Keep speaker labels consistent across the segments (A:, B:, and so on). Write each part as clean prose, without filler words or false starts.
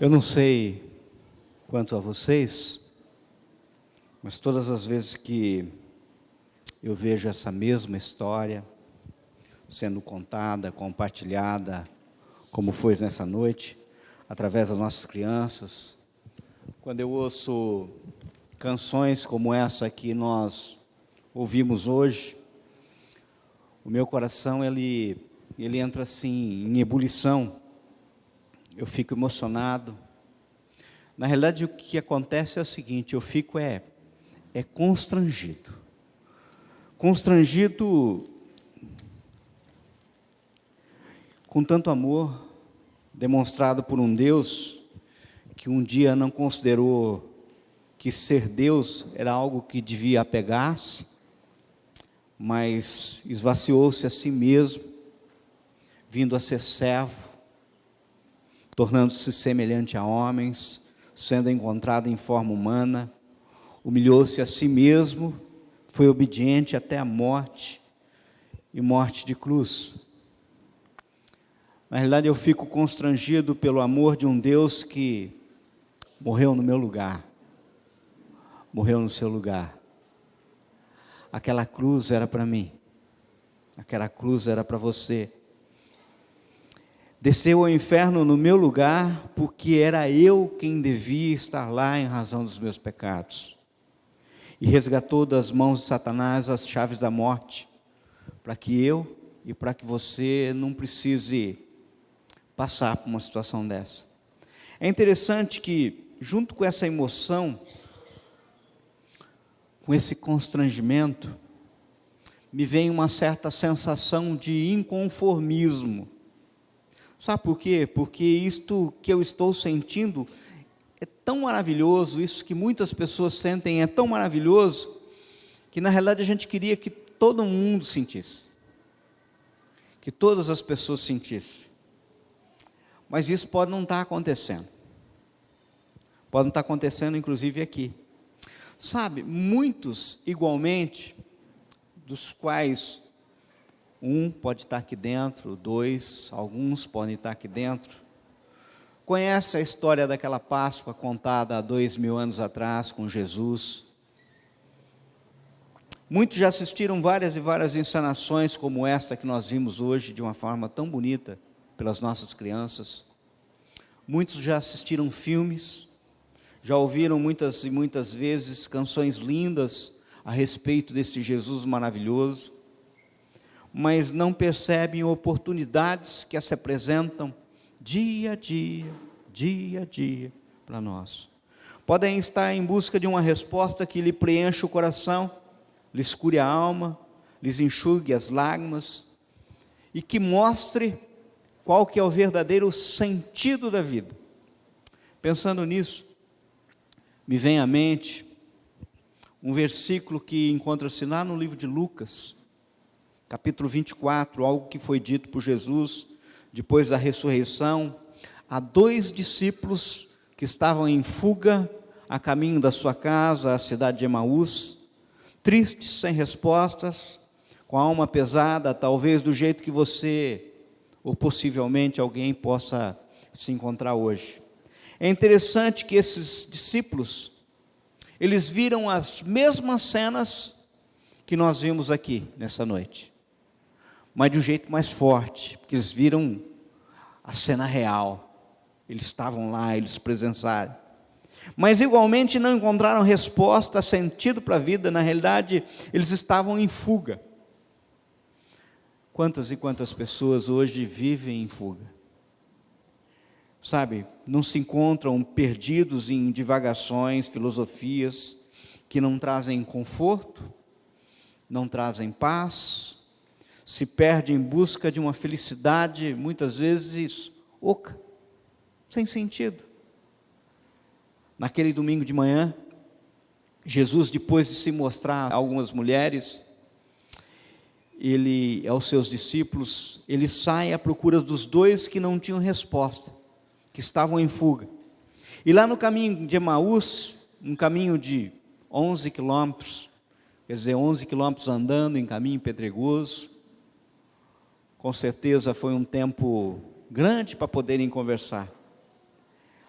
A: Eu não sei quanto a vocês, mas todas as vezes que eu vejo essa mesma história sendo contada, compartilhada, como foi nessa noite, através das nossas crianças, quando eu ouço canções como essa que nós ouvimos hoje, o meu coração ele entra assim em ebulição. Eu fico emocionado. Na realidade, o que acontece é o seguinte: eu fico constrangido. Constrangido com tanto amor demonstrado por um Deus que um dia não considerou que ser Deus era algo que devia apegar-se, mas esvaziou-se a si mesmo, vindo a ser servo, tornando-se semelhante a homens, sendo encontrado em forma humana, humilhou-se a si mesmo, foi obediente até a morte, e morte de cruz. Na realidade, eu fico constrangido pelo amor de um Deus que morreu no meu lugar, morreu no seu lugar. Aquela cruz era para mim, aquela cruz era para você. Desceu ao inferno no meu lugar, porque era eu quem devia estar lá em razão dos meus pecados. E resgatou das mãos de Satanás as chaves da morte, para que eu e para que você não precise passar por uma situação dessa. É interessante que, junto com essa emoção, com esse constrangimento, me vem uma certa sensação de inconformismo. Sabe por quê? Porque isto que eu estou sentindo é tão maravilhoso, isso que muitas pessoas sentem é tão maravilhoso, que na realidade a gente queria que todo mundo sentisse, que todas as pessoas sentissem. Mas isso pode não estar acontecendo. Pode não estar acontecendo inclusive aqui. Sabe, muitos igualmente, dos quais um pode estar aqui dentro, dois, alguns podem estar aqui dentro, conhece a história daquela Páscoa contada há 2000 anos atrás com Jesus. Muitos já assistiram várias e várias encenações como esta que nós vimos hoje, de uma forma tão bonita, pelas nossas crianças. Muitos já assistiram filmes, já ouviram muitas e muitas vezes canções lindas a respeito deste Jesus maravilhoso, mas não percebem oportunidades que se apresentam dia a dia para nós. Podem estar em busca de uma resposta que lhe preencha o coração, lhes cure a alma, lhes enxugue as lágrimas, e que mostre qual que é o verdadeiro sentido da vida. Pensando nisso, me vem à mente um versículo que encontra-se lá no livro de Lucas, capítulo 24, algo que foi dito por Jesus, depois da ressurreição, a 2 discípulos que estavam em fuga, a caminho da sua casa, a cidade de Emaús, tristes, sem respostas, com a alma pesada, talvez do jeito que você, ou possivelmente alguém possa se encontrar hoje. É interessante que esses discípulos, eles viram as mesmas cenas que nós vimos aqui nessa noite, mas de um jeito mais forte, porque eles viram a cena real, eles estavam lá, eles presenciaram, mas igualmente não encontraram resposta, sentido para a vida. Na realidade, eles estavam em fuga. Quantas e quantas pessoas hoje vivem em fuga? Sabe, não se encontram perdidos em divagações, filosofias, que não trazem conforto, não trazem paz, se perde em busca de uma felicidade, muitas vezes, oca, sem sentido. Naquele domingo de manhã, Jesus, depois de se mostrar a algumas mulheres, ele, aos seus discípulos, ele sai à procura dos 2 que não tinham resposta, que estavam em fuga. E lá no caminho de Emaús, um caminho de 11 quilômetros, quer dizer, 11 quilômetros andando em caminho pedregoso, com certeza foi um tempo grande para poderem conversar.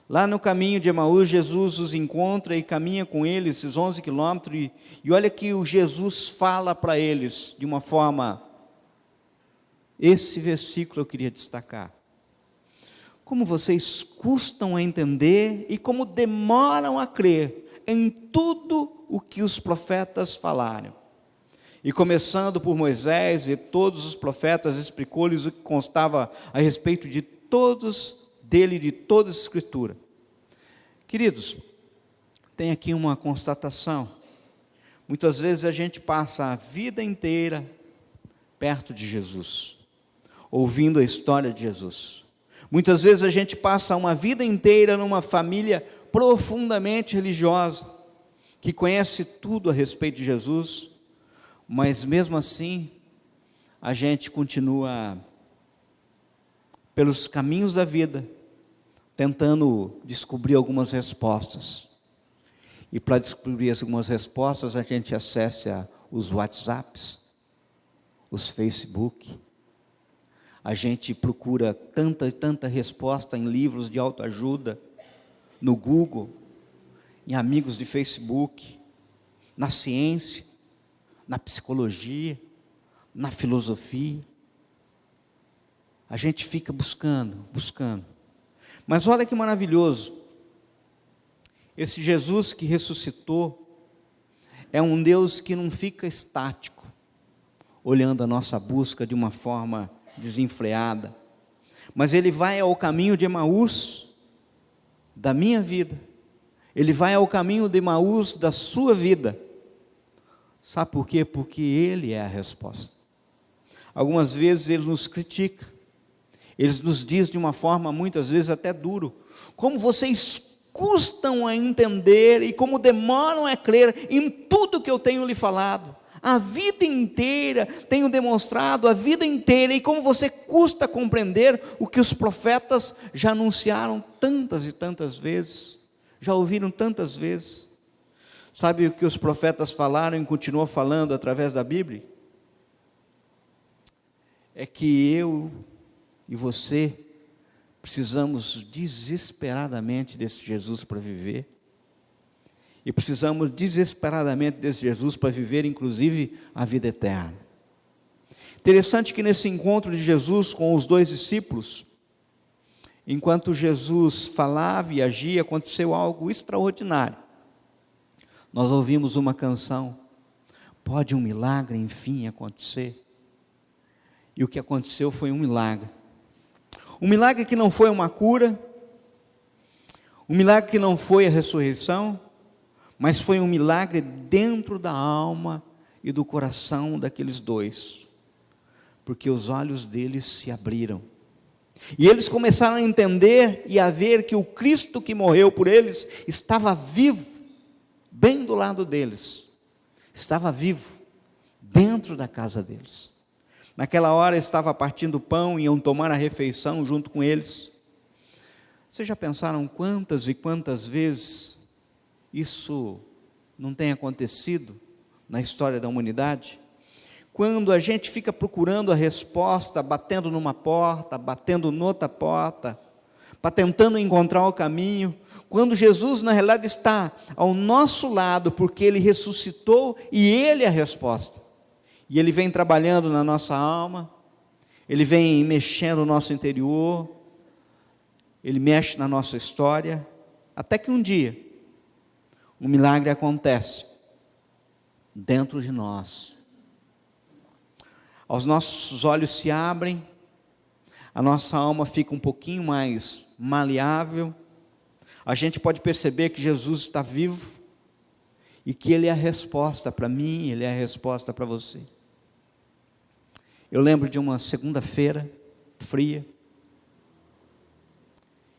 A: Lá no caminho de Emaús, Jesus os encontra e caminha com eles esses 11 quilômetros, e olha que o Jesus fala para eles de uma forma, esse versículo eu queria destacar. Como vocês custam a entender e como demoram a crer em tudo o que os profetas falaram. E começando por Moisés e todos os profetas, explicou-lhes o que constava a respeito de todos dele, de toda a Escritura. Queridos, tem aqui uma constatação. Muitas vezes a gente passa a vida inteira perto de Jesus, ouvindo a história de Jesus. Muitas vezes a gente passa uma vida inteira numa família profundamente religiosa, que conhece tudo a respeito de Jesus, mas mesmo assim, a gente continua pelos caminhos da vida, tentando descobrir algumas respostas. E para descobrir algumas respostas, a gente acessa os WhatsApps, os Facebook. A gente procura tanta resposta em livros de autoajuda, no Google, em amigos de Facebook, na ciência, na psicologia, na filosofia. A gente fica buscando. Mas olha que maravilhoso. Esse Jesus que ressuscitou é um Deus que não fica estático, olhando a nossa busca de uma forma desenfreada, mas Ele vai ao caminho de Emaús da minha vida, Ele vai ao caminho de Emaús da sua vida. Sabe por quê? Porque Ele é a resposta. Algumas vezes Ele nos critica, Ele nos diz de uma forma muitas vezes até duro, como vocês custam a entender e como demoram a crer em tudo que eu tenho lhe falado. A vida inteira, tenho demonstrado a vida inteira, e como você custa compreender o que os profetas já anunciaram tantas e tantas vezes, já ouviram tantas vezes. Sabe o que os profetas falaram e continuam falando através da Bíblia? É que eu e você precisamos desesperadamente desse Jesus para viver. E precisamos desesperadamente desse Jesus para viver, inclusive, a vida eterna. Interessante que nesse encontro de Jesus com os dois discípulos, enquanto Jesus falava e agia, aconteceu algo extraordinário. Nós ouvimos uma canção, pode um milagre enfim acontecer? E o que aconteceu foi um milagre. Um milagre que não foi uma cura, um milagre que não foi a ressurreição, mas foi um milagre dentro da alma e do coração daqueles dois, porque os olhos deles se abriram, e eles começaram a entender e a ver que o Cristo que morreu por eles, estava vivo, bem do lado deles, estava vivo, dentro da casa deles. Naquela hora estava partindo pão, iam tomar a refeição junto com eles. Vocês já pensaram quantas e quantas vezes isso não tem acontecido na história da humanidade? Quando a gente fica procurando a resposta, batendo numa porta, batendo noutra porta, tentando encontrar o caminho, quando Jesus na realidade está ao nosso lado, porque Ele ressuscitou e Ele é a resposta. E Ele vem trabalhando na nossa alma, Ele vem mexendo no nosso interior, Ele mexe na nossa história, até que um dia, um milagre acontece dentro de nós. Os nossos olhos se abrem, a nossa alma fica um pouquinho mais maleável, a gente pode perceber que Jesus está vivo e que Ele é a resposta para mim, Ele é a resposta para você. Eu lembro de uma segunda-feira fria,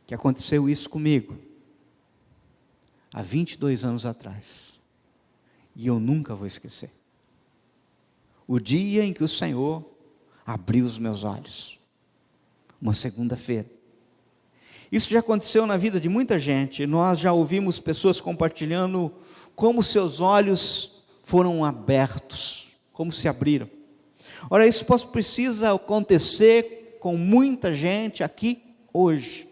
A: que aconteceu isso comigo, há 22 anos atrás, e eu nunca vou esquecer. O dia em que o Senhor abriu os meus olhos, uma segunda-feira. Isso já aconteceu na vida de muita gente, nós já ouvimos pessoas compartilhando como seus olhos foram abertos, como se abriram. Ora, isso precisa acontecer com muita gente aqui hoje.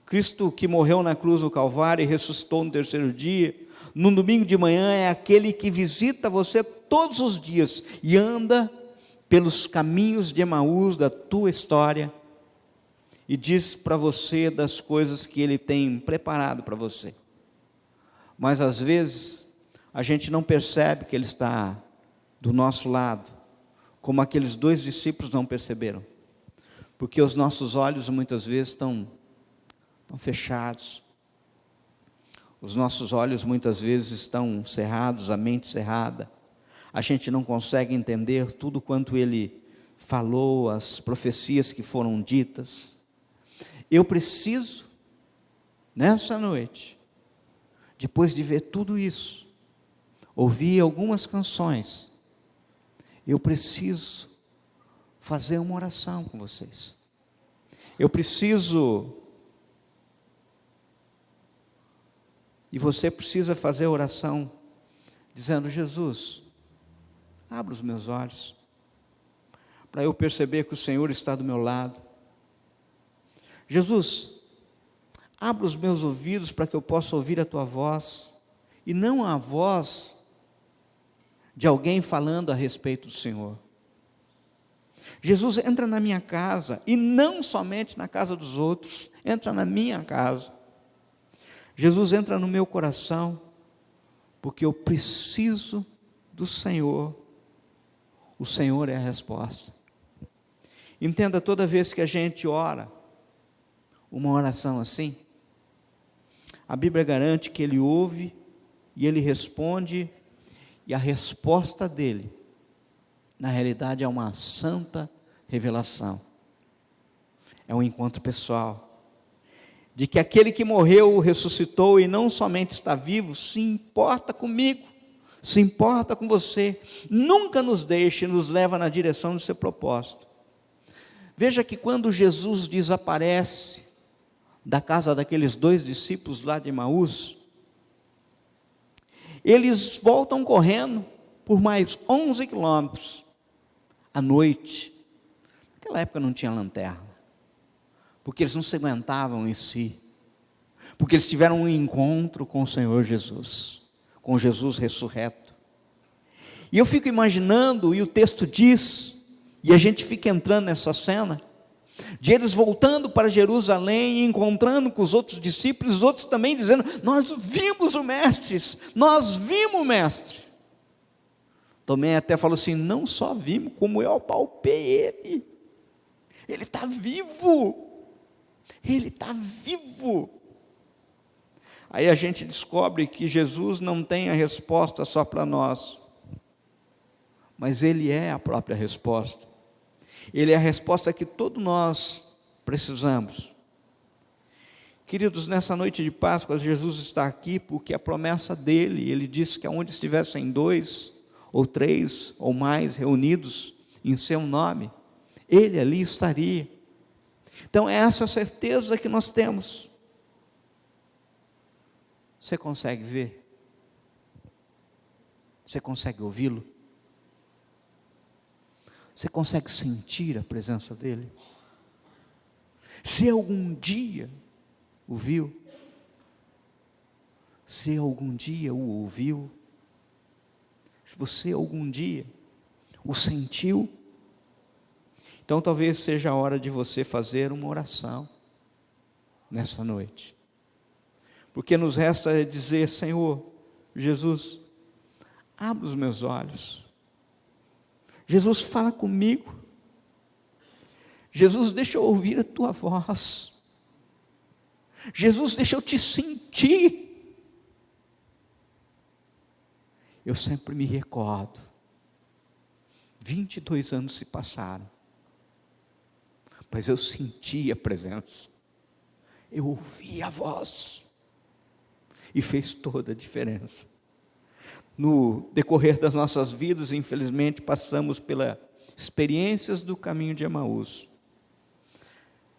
A: Cristo que morreu na cruz do Calvário e ressuscitou no terceiro dia, no domingo de manhã é aquele que visita você todos os dias e anda pelos caminhos de Emaús da tua história e diz para você das coisas que Ele tem preparado para você. Mas às vezes a gente não percebe que Ele está do nosso lado, como aqueles 2 discípulos não perceberam, porque os nossos olhos muitas vezes estão fechados, os nossos olhos muitas vezes estão cerrados, a mente cerrada, a gente não consegue entender tudo quanto Ele falou, as profecias que foram ditas. Eu preciso, nessa noite, depois de ver tudo isso, ouvir algumas canções, eu preciso fazer uma oração com vocês. Eu preciso, e você precisa fazer a oração, dizendo: Jesus, abra os meus olhos, para eu perceber que o Senhor está do meu lado. Jesus, abra os meus ouvidos para que eu possa ouvir a Tua voz, e não a voz de alguém falando a respeito do Senhor. Jesus, entra na minha casa, e não somente na casa dos outros, entra na minha casa. Jesus, entra no meu coração, porque eu preciso do Senhor. O Senhor é a resposta. Entenda, toda vez que a gente ora, uma oração assim, a Bíblia garante que Ele ouve, e Ele responde, e a resposta dEle, na realidade, é uma santa revelação, é um encontro pessoal, de que aquele que morreu, ressuscitou, e não somente está vivo, se importa comigo, se importa com você, nunca nos deixa e nos leva na direção do seu propósito. Veja que quando Jesus desaparece da casa daqueles 2 discípulos lá de Emaús, eles voltam correndo por mais 11 quilômetros, à noite. Naquela época não tinha lanterna, porque eles não se aguentavam em si, porque eles tiveram um encontro com o Senhor Jesus, com Jesus ressurreto. E eu fico imaginando, e o texto diz, e a gente fica entrando nessa cena, de eles voltando para Jerusalém e encontrando com os outros discípulos, os outros também dizendo: nós vimos o Mestre, nós vimos o Mestre. Tomé até falou assim: não só vimos, como eu apalpei ele está vivo, ele está vivo. Aí a gente descobre que Jesus não tem a resposta só para nós, mas Ele é a própria resposta. Ele é a resposta que todos nós precisamos. Queridos, nessa noite de Páscoa, Jesus está aqui porque a promessa dEle, Ele disse que aonde estivessem 2 ou 3 ou mais reunidos em seu nome, Ele ali estaria. Então é essa certeza que nós temos. Você consegue ver? Você consegue ouvi-lo? Você consegue sentir a presença dEle? Se algum dia o viu, se algum dia o ouviu, se você algum dia o sentiu, então talvez seja a hora de você fazer uma oração nessa noite, porque nos resta dizer: Senhor Jesus, abre os meus olhos, Jesus, fala comigo, Jesus, deixa eu ouvir a Tua voz, Jesus, deixa eu Te sentir. Eu sempre me recordo, 22 anos se passaram, mas eu senti a presença, eu ouvi a voz, e fez toda a diferença. No decorrer das nossas vidas, infelizmente, passamos pelas experiências do caminho de Emaús.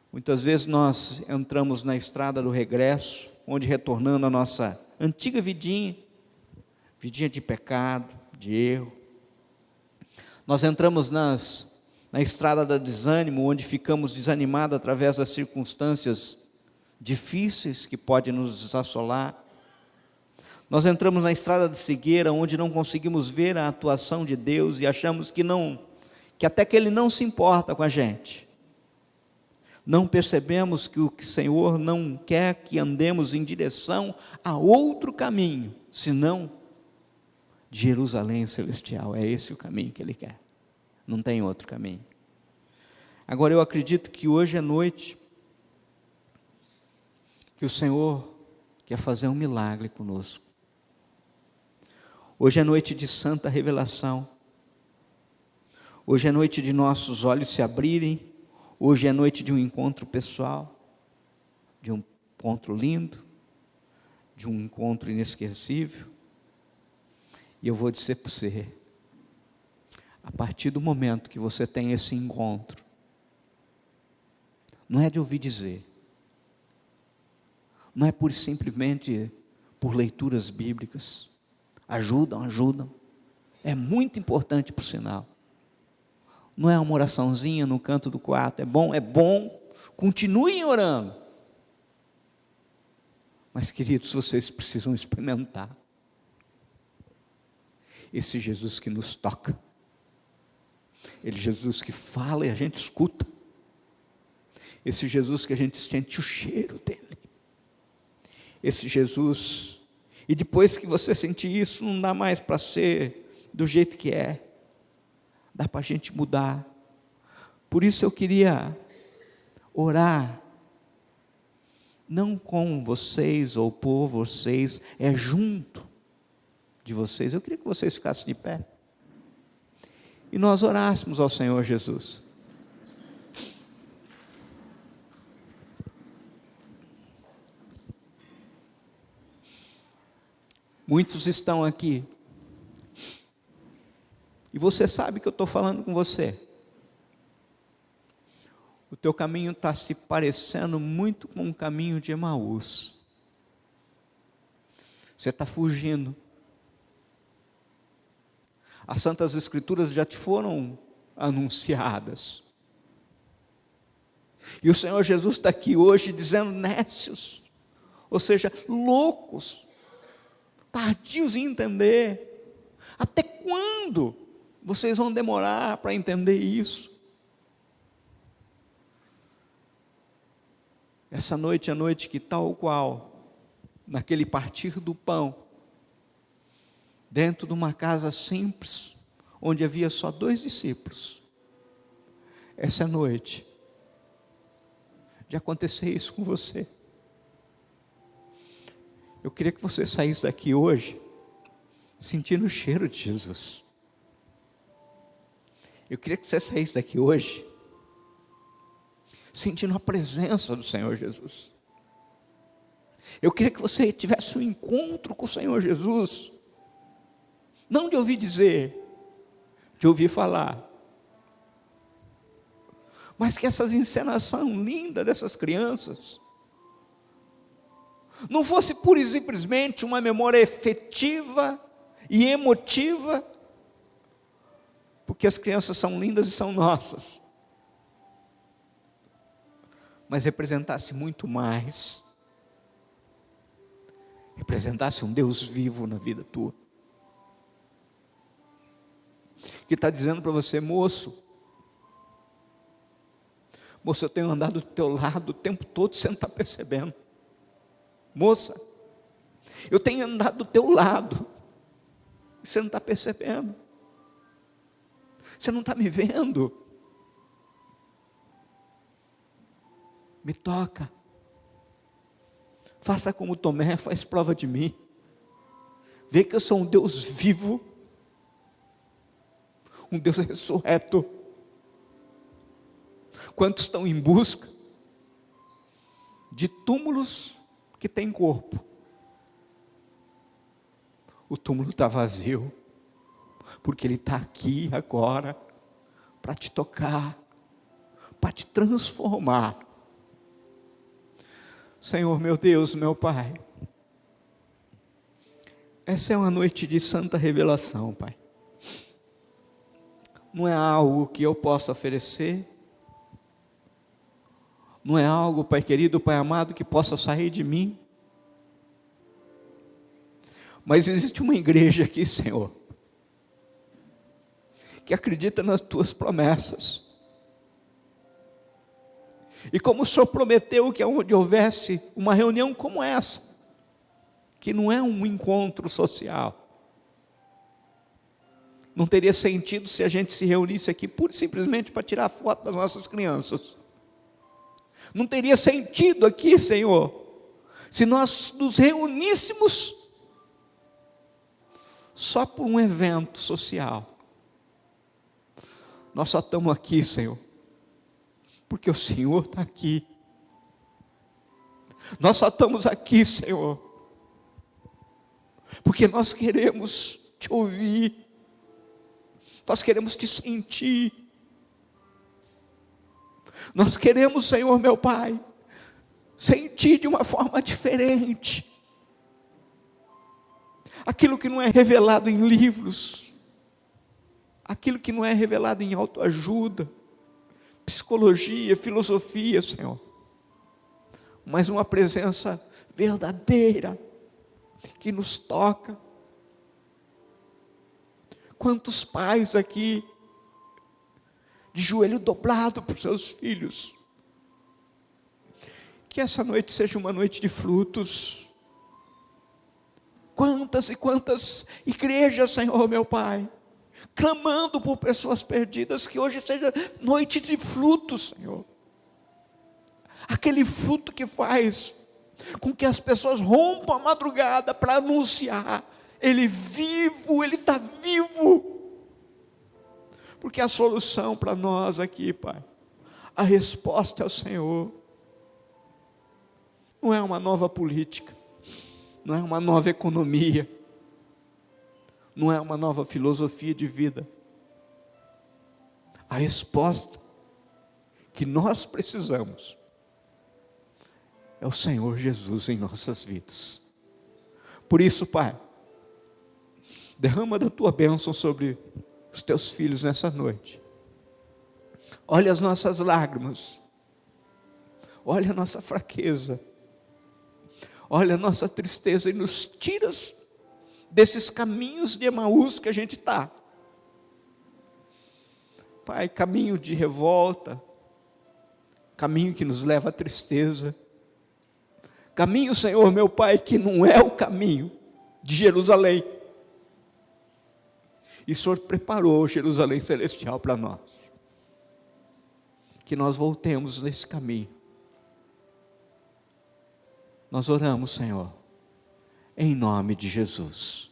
A: Muitas vezes nós entramos na estrada do regresso, onde, retornando à nossa antiga vidinha de pecado, de erro, nós entramos na estrada do desânimo, onde ficamos desanimados através das circunstâncias difíceis que podem nos assolar. Nós entramos na estrada de cegueira, onde não conseguimos ver a atuação de Deus e achamos que até que Ele não se importa com a gente. Não percebemos que o Senhor não quer que andemos em direção a outro caminho, senão de Jerusalém celestial. É esse o caminho que Ele quer. Não tem outro caminho. Agora eu acredito que hoje é noite que o Senhor quer fazer um milagre conosco. Hoje é noite de santa revelação. Hoje é noite de nossos olhos se abrirem. Hoje é noite de um encontro pessoal, de um encontro lindo, de um encontro inesquecível. E eu vou dizer para você, a partir do momento que você tem esse encontro, não é de ouvir dizer, não é simplesmente por leituras bíblicas, ajudam, é muito importante por sinal. Não é uma oraçãozinha no canto do quarto, é bom, continuem orando. Mas queridos, vocês precisam experimentar esse Jesus que nos toca, ele Jesus que fala e a gente escuta, esse Jesus que a gente sente o cheiro dele, esse Jesus, e depois que você sentir isso, não dá mais para ser do jeito que é, dá para a gente mudar. Por isso eu queria orar, não com vocês ou por vocês, é junto de vocês. Eu queria que vocês ficassem de pé e nós orássemos ao Senhor Jesus. Muitos estão aqui e você sabe que eu estou falando com você. O teu caminho está se parecendo muito com um caminho de Emaús. Você está fugindo. As Santas Escrituras já te foram anunciadas. E o Senhor Jesus está aqui hoje dizendo: nécios, ou seja, loucos, tardios em entender. Até quando vocês vão demorar para entender isso? Essa noite é a noite que, tal qual, naquele partir do pão, dentro de uma casa simples, onde havia só 2 discípulos, essa noite, de acontecer isso com você. Eu queria que você saísse daqui hoje, sentindo o cheiro de Jesus. Eu queria que você saísse daqui hoje, sentindo a presença do Senhor Jesus. Eu queria que você tivesse um encontro com o Senhor Jesus, não de ouvir dizer, de ouvir falar, mas que essa encenação linda dessas crianças não fosse pura e simplesmente uma memória efetiva e emotiva, porque as crianças são lindas e são nossas, mas representasse muito mais, representasse um Deus vivo na vida tua, que está dizendo para você: moço, eu tenho andado do teu lado o tempo todo, você não está percebendo. Moça, eu tenho andado do teu lado, você não está percebendo, você não está me vendo. Me toca, faça como Tomé, faz prova de mim, vê que eu sou um Deus vivo, um Deus ressurreto. Quantos estão em busca de túmulos que têm corpo? O túmulo está vazio, porque Ele está aqui agora, para te tocar, para te transformar. Senhor, meu Deus, meu Pai, essa é uma noite de santa revelação, Pai. Não é algo que eu possa oferecer, não é algo, Pai querido, Pai amado, que possa sair de mim. Mas existe uma igreja aqui, Senhor, que acredita nas tuas promessas. E como o Senhor prometeu que onde houvesse uma reunião como essa, que não é um encontro social, não teria sentido se a gente se reunisse aqui pura e simplesmente para tirar foto das nossas crianças. Não teria sentido aqui, Senhor, se nós nos reuníssemos só por um evento social. Nós só estamos aqui, Senhor, porque o Senhor está aqui. Nós só estamos aqui, Senhor, porque nós queremos te ouvir, nós queremos te sentir, nós queremos, Senhor meu Pai, sentir de uma forma diferente, aquilo que não é revelado em livros, aquilo que não é revelado em autoajuda, psicologia, filosofia, Senhor, mas uma presença verdadeira, que nos toca. Quantos pais aqui, de joelho dobrado por seus filhos, que essa noite seja uma noite de frutos. Quantas e quantas igrejas, Senhor meu Pai, clamando por pessoas perdidas, que hoje seja noite de frutos, Senhor. Aquele fruto que faz com que as pessoas rompam a madrugada para anunciar: Ele vivo, Ele está vivo. Porque a solução para nós aqui, Pai, a resposta é o Senhor. Não é uma nova política, não é uma nova economia, não é uma nova filosofia de vida. A resposta que nós precisamos é o Senhor Jesus em nossas vidas. Por isso, Pai, derrama da tua bênção sobre os teus filhos nessa noite. Olha as nossas lágrimas, olha a nossa fraqueza, olha a nossa tristeza e nos tiras desses caminhos de Emaús que a gente está. Pai, caminho de revolta, caminho que nos leva à tristeza, caminho, Senhor meu Pai, que não é o caminho de Jerusalém. E o Senhor preparou Jerusalém celestial para nós. Que nós voltemos nesse caminho. Nós oramos, Senhor, em nome de Jesus.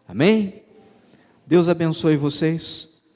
A: Amém? Deus abençoe vocês.